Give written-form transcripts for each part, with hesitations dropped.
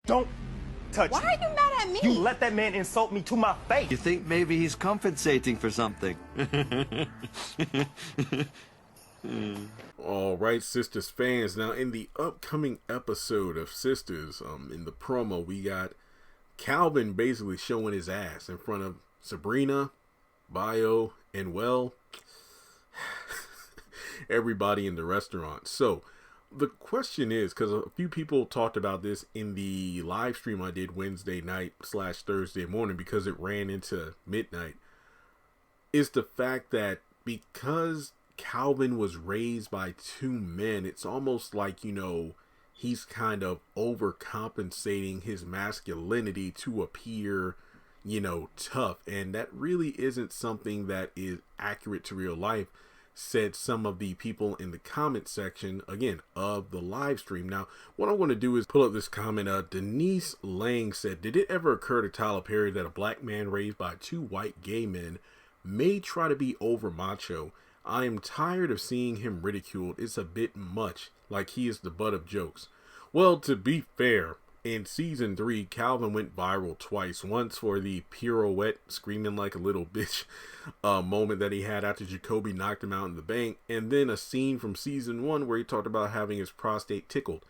Don't touch Why me. are you mad at me? You let that man insult me to my face. You think maybe he's compensating for something? All right, Sistas fans. Now, in the upcoming episode of Sistas, in the promo, we got Calvin basically showing his ass in front of Sabrina, Bio, and well, everybody in the restaurant. So the question is, because a few people talked about this in the live stream I did Wednesday night / Thursday morning, because it ran into midnight, is the fact that because Calvin was raised by two men, it's almost like, you know, he's kind of overcompensating his masculinity to appear, you know, tough. And that really isn't something that is accurate to real life, said some of the people in the comment section, again, of the live stream. Now, what I'm going to do is pull up this comment. Denise Lang said, did it ever occur to Tyler Perry that a black man raised by two white gay men may try to be over macho? I am tired of seeing him ridiculed. It's a bit much, like he is the butt of jokes. Well, to be fair, in season 3, Calvin went viral twice. Once for the pirouette, screaming like a little bitch moment that he had after Jacoby knocked him out in the bank. And then a scene from season 1 where he talked about having his prostate tickled.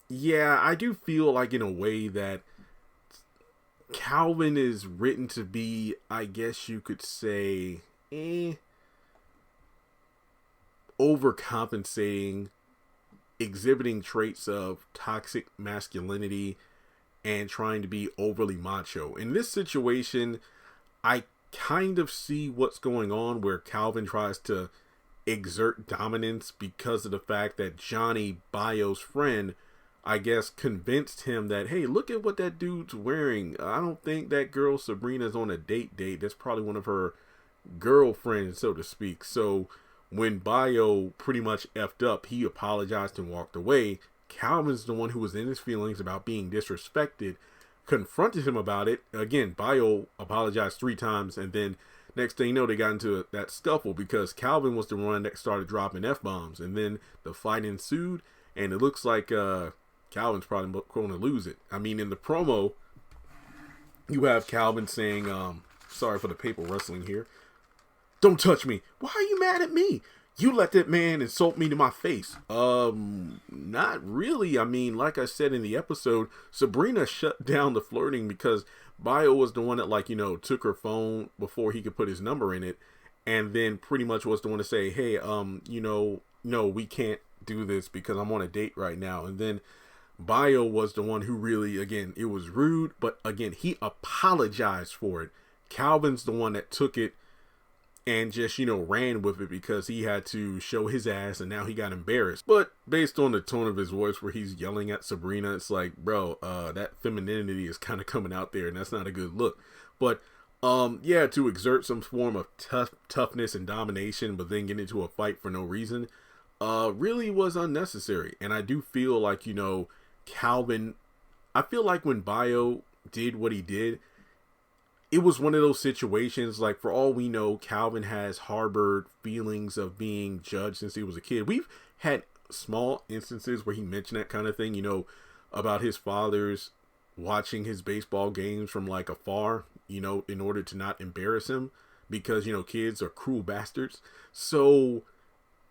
Yeah, I do feel like in a way that Calvin is written to be, I guess you could say, overcompensating, exhibiting traits of toxic masculinity, and trying to be overly macho. In this situation, I kind of see what's going on, where Calvin tries to exert dominance because of the fact that Johnny, Bio's friend, I guess, convinced him that, hey, look at what that dude's wearing. I don't think that girl Sabrina's on a date. That's probably one of her girlfriends, so to speak. So when Bio pretty much effed up, he apologized and walked away. Calvin's the one who was in his feelings about being disrespected, confronted him about it. Again, Bio apologized 3 times, and then next thing you know, they got into that scuffle because Calvin was the one that started dropping F-bombs, and then the fight ensued, and it looks like Calvin's probably going to lose it. I mean, in the promo, you have Calvin saying, sorry for the paper rustling here, don't touch me. Why are you mad at me? You let that man insult me to my face. Not really. I mean, like I said in the episode, Sabrina shut down the flirting because Bio was the one that, like, you know, took her phone before he could put his number in it, and then pretty much was the one to say, hey, you know, no, we can't do this because I'm on a date right now. And then Bio was the one who really, again, it was rude, but again, he apologized for it. Calvin's the one that took it and just, you know, ran with it because he had to show his ass, and now he got embarrassed. But based on the tone of his voice where he's yelling at Sabrina, it's like, bro, that femininity is kind of coming out there, and that's not a good look. But yeah, to exert some form of toughness and domination, but then get into a fight for no reason, really was unnecessary. And I do feel like, you know, Calvin, I feel like when Bio did what he did, it was one of those situations, like, for all we know, Calvin has harbored feelings of being judged since he was a kid. We've had small instances where he mentioned that kind of thing, you know, about his father's watching his baseball games from, like, afar, you know, in order to not embarrass him because, you know, kids are cruel bastards. So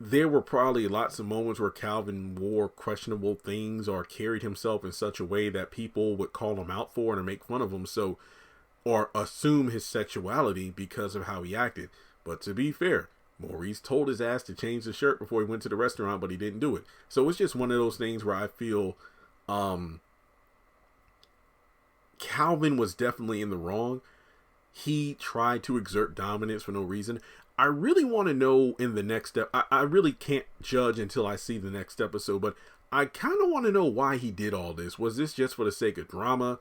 there were probably lots of moments where Calvin wore questionable things or carried himself in such a way that people would call him out for it or make fun of him. So, or assume his sexuality because of how he acted. But to be fair, Maurice told his ass to change the shirt before he went to the restaurant, but he didn't do it. So it's just one of those things where I feel Calvin was definitely in the wrong. He tried to exert dominance for no reason. I really want to know in the next step. I really can't judge until I see the next episode, but I kind of want to know why he did all this. Was this just for the sake of drama?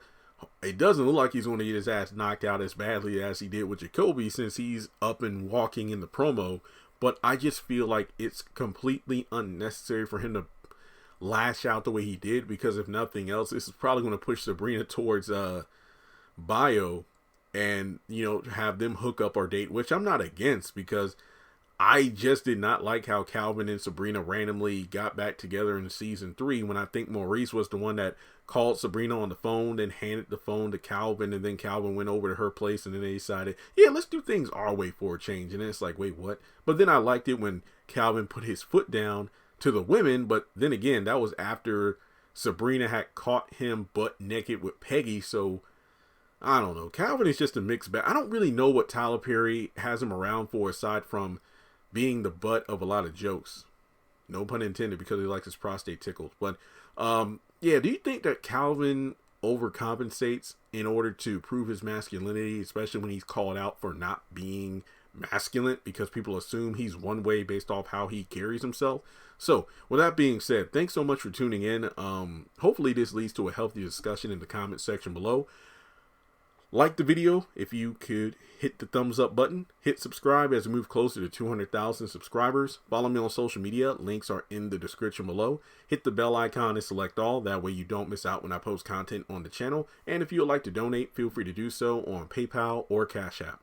It doesn't look like he's going to get his ass knocked out as badly as he did with Jacoby since he's up and walking in the promo. But I just feel like it's completely unnecessary for him to lash out the way he did, because if nothing else, this is probably going to push Sabrina towards Bio and, you know, have them hook up or date, which I'm not against, because I just did not like how Calvin and Sabrina randomly got back together in season 3, when I think Maurice was the one that called Sabrina on the phone, then handed the phone to Calvin, and then Calvin went over to her place, and then they decided, yeah, let's do things our way for a change. And then it's like, wait, what? But then I liked it when Calvin put his foot down to the women, but then again, that was after Sabrina had caught him butt naked with Peggy, so I don't know. Calvin is just a mixed bag. I don't really know what Tyler Perry has him around for, aside from being the butt of a lot of jokes. No pun intended, because he likes his prostate tickled. But yeah, do you think that Calvin overcompensates in order to prove his masculinity, especially when he's called out for not being masculine, because people assume he's one way based off how he carries himself? So with that being said, thanks so much for tuning in. Hopefully this leads to a healthy discussion in the comment section below. Like the video if you could hit the thumbs up button. Hit subscribe as we move closer to 200,000 subscribers. Follow me on social media. Links are in the description below. Hit the bell icon and select all. That way you don't miss out when I post content on the channel. And if you would like to donate, feel free to do so on PayPal or Cash App.